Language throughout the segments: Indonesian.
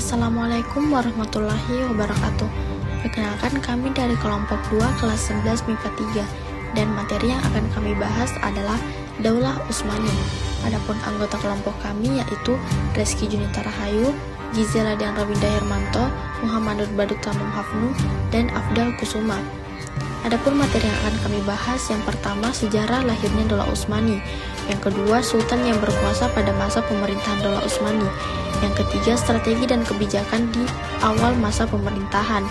Assalamualaikum warahmatullahi wabarakatuh. Perkenalkan, kami dari kelompok 2 kelas 11 MIPA 3 dan materi yang akan kami bahas adalah Daulah Utsmani. Adapun anggota kelompok kami yaitu Reski Junita Rahayu, Gizela dan Robinda Hermanto, Muhammad Nur Badut Tamam Hafnu, dan Afdal Kusuma. Adapun materi yang akan kami bahas, yang pertama sejarah lahirnya Daulah Utsmani, yang kedua sultan yang berkuasa pada masa pemerintahan Daulah Utsmani, yang ketiga strategi dan kebijakan di awal masa pemerintahan,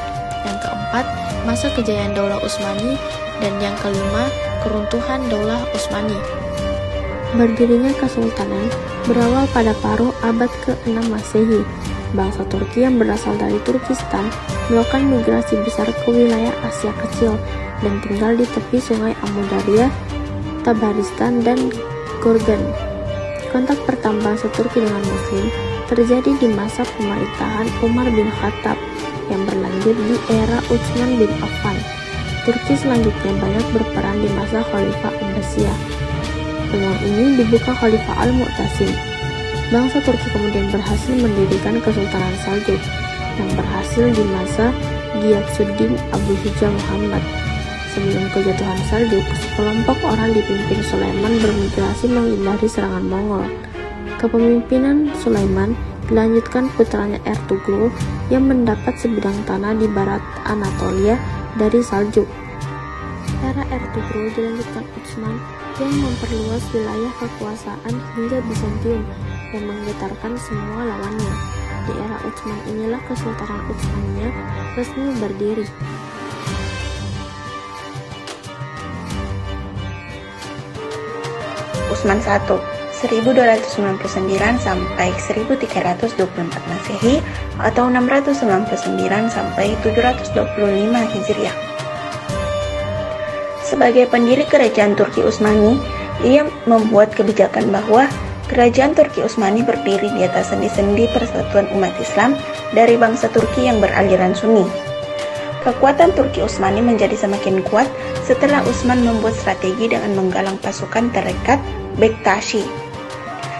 yang keempat masa kejayaan Daulah Utsmani, dan yang kelima keruntuhan Daulah Utsmani. Berdirinya Kesultanan berawal pada paruh abad ke-6 Masehi. Bangsa Turki yang berasal dari Turkistan melakukan migrasi besar ke wilayah Asia Kecil dan tinggal di tepi sungai Amudarya, Tabaristan, dan Gorgan. Kontak pertama bangsa Turki dengan Muslim terjadi di masa pemerintahan Umar bin Khattab yang berlanjut di era Utsman bin Affan. Turki selanjutnya banyak berperan di masa Khalifah Abbasiyah. Peluang ini dibuka Khalifah Al-Mu'tasim. Bangsa Turki kemudian berhasil mendirikan Kesultanan Saljuk yang berhasil di masa Giyatsuddin Abu Hija Muhammad. Sebelum kejatuhan Saljuk, sekelompok orang dipimpin Sulaiman bermigrasi menghindari serangan Mongol. Kepemimpinan Sulaiman dilanjutkan putranya Ertugrul yang mendapat sebidang tanah di barat Anatolia dari Saljuk. Era Ertugrul dilanjutkan Utsman yang memperluas wilayah kekuasaan hingga Bizantium dan menggetarkan semua lawannya. Di era Utsman inilah Kesultanan Utsmaniyah resmi berdiri. Utsman I 1299 sampai 1324 Masehi atau 699 sampai 725 Hijriah. Sebagai pendiri kerajaan Turki Utsmani, ia membuat kebijakan bahwa kerajaan Turki Utsmani berdiri di atas sendi-sendi persatuan umat Islam dari bangsa Turki yang beraliran Sunni. Kekuatan Turki Utsmani menjadi semakin kuat setelah Utsman membuat strategi dengan menggalang pasukan Tarekat Bektashi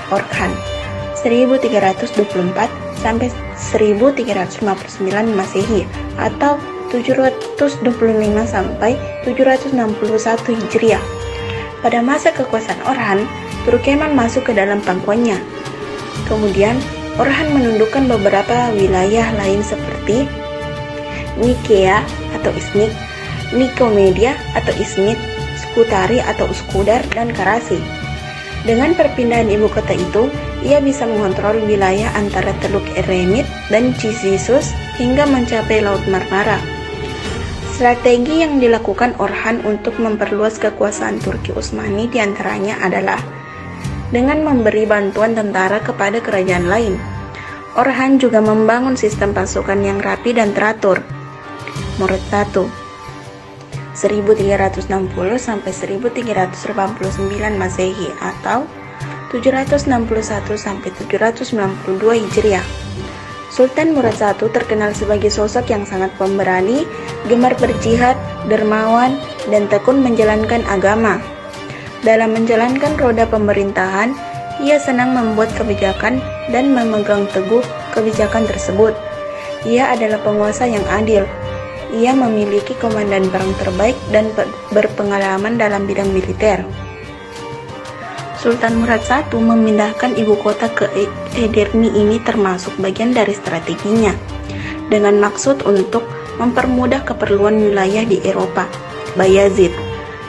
Orkhan 1324 sampai 1359 Masehi atau 725 sampai 761 Hijriah. Pada masa kekuasaan Orhan, Turkmenistan masuk ke dalam pangkuannya. Kemudian, Orhan menundukkan beberapa wilayah lain seperti Nikea atau Iznik, Nikomedia atau Izmit, Skutari atau Uskudar, dan Karasi. Dengan perpindahan ibu kota itu, ia bisa mengontrol wilayah antara Teluk Eremit dan Cishisus hingga mencapai Laut Marmara. Strategi yang dilakukan Orhan untuk memperluas kekuasaan Turki Utsmani diantaranya adalah dengan memberi bantuan tentara kepada kerajaan lain. Orhan juga membangun sistem pasukan yang rapi dan teratur. Murad I 1360 sampai 1389 Masehi atau 761 sampai 792 Hijriah. Sultan Murad I terkenal sebagai sosok yang sangat pemberani, gemar berjihad, dermawan, dan tekun menjalankan agama. Dalam menjalankan roda pemerintahan, ia senang membuat kebijakan dan memegang teguh kebijakan tersebut. Ia adalah penguasa yang adil. Ia memiliki komandan perang terbaik dan berpengalaman dalam bidang militer. Sultan Murad I memindahkan ibu kota ke Edirne ini termasuk bagian dari strateginya, dengan maksud untuk mempermudah keperluan wilayah di Eropa. Bayazid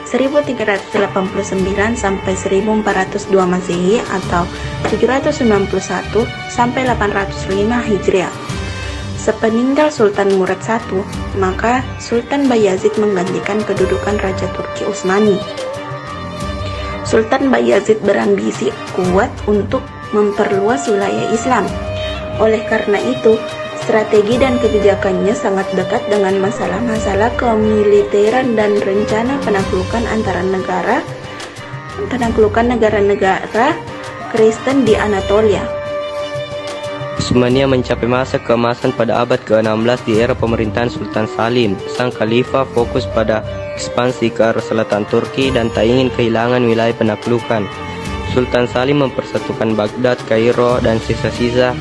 1389 sampai 1402 Masehi atau 791 sampai 805 Hijriah. Sepeninggal Sultan Murad I, maka Sultan Bayazid menggantikan kedudukan Raja Turki Utsmani. Sultan Bayazid berambisi kuat untuk memperluas wilayah Islam. Oleh karena itu, strategi dan kebijakannya sangat dekat dengan masalah-masalah kemiliteran dan rencana penaklukan negara-negara Kristen di Anatolia. Utsmania mencapai masa keemasan pada abad ke-16 di era pemerintahan Sultan Salim. Sang khalifah fokus pada ekspansi ke arah selatan Turki dan tak ingin kehilangan wilayah penaklukan. Sultan Salim mempersatukan Baghdad, Kairo, dan sisa-sisa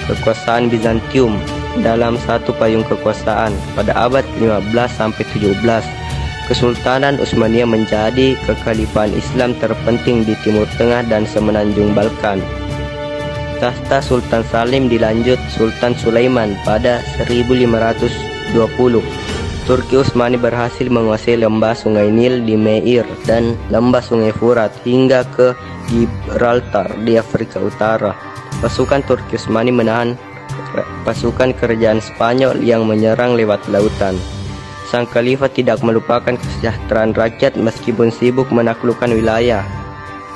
kekuasaan Bizantium dalam satu payung kekuasaan pada abad ke-15 sampai 17. Kesultanan Utsmaniyah menjadi kekhalifahan Islam terpenting di Timur Tengah dan semenanjung Balkan. Tahta Sultan Salim dilanjut Sultan Sulaiman pada 1520. Turki Utsmani berhasil menguasai lembah Sungai Nil di Meir dan lembah Sungai Furat hingga ke Gibraltar di Afrika Utara. Pasukan Turki Utsmani menahan pasukan kerajaan Spanyol yang menyerang lewat lautan. Sang khalifah tidak melupakan kesejahteraan rakyat meskipun sibuk menaklukkan wilayah.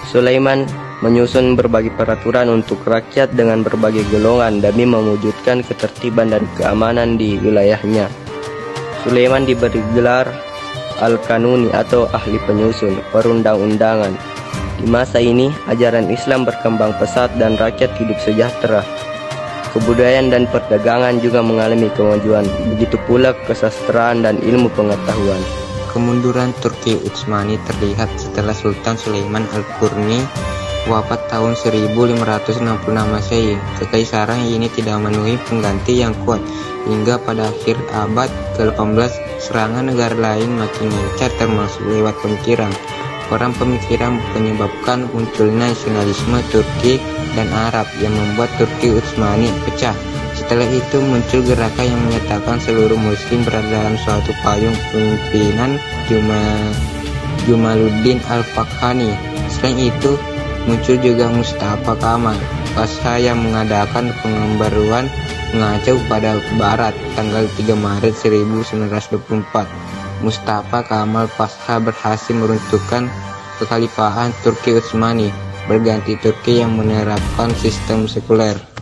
Sulaiman menyusun berbagai peraturan untuk rakyat dengan berbagai golongan demi mewujudkan ketertiban dan keamanan di wilayahnya. Sulaiman diberi gelar Al-Kanuni atau ahli penyusun perundang-undangan. Di masa ini, ajaran Islam berkembang pesat dan rakyat hidup sejahtera. Kebudayaan dan perdagangan juga mengalami kemajuan, begitu pula kesastraan dan ilmu pengetahuan. Kemunduran Turki Utsmani terlihat setelah Sultan Sulaiman Al-Qurni wafat tahun 1566 Masehi. Kekaisaran ini tidak memenuhi pengganti yang kuat hingga pada akhir abad ke-18 serangan negara lain makin gencar termasuk lewat pemikiran. Orang pemikiran menyebabkan munculnya nasionalisme Turki dan Arab yang membuat Turki Utsmani pecah. Setelah itu muncul gerakan yang menyatakan seluruh muslim berada dalam suatu payung pemimpinan Jamaluddin Al-Fakhani. Selain itu, muncul juga Mustafa Kamal Pasha yang mengadakan pembaruan mengacu pada Barat tanggal 3 Maret 1924. Mustafa Kamal Pasha berhasil meruntuhkan kekhalifahan Turki Utsmani, berganti Turki yang menerapkan sistem sekuler.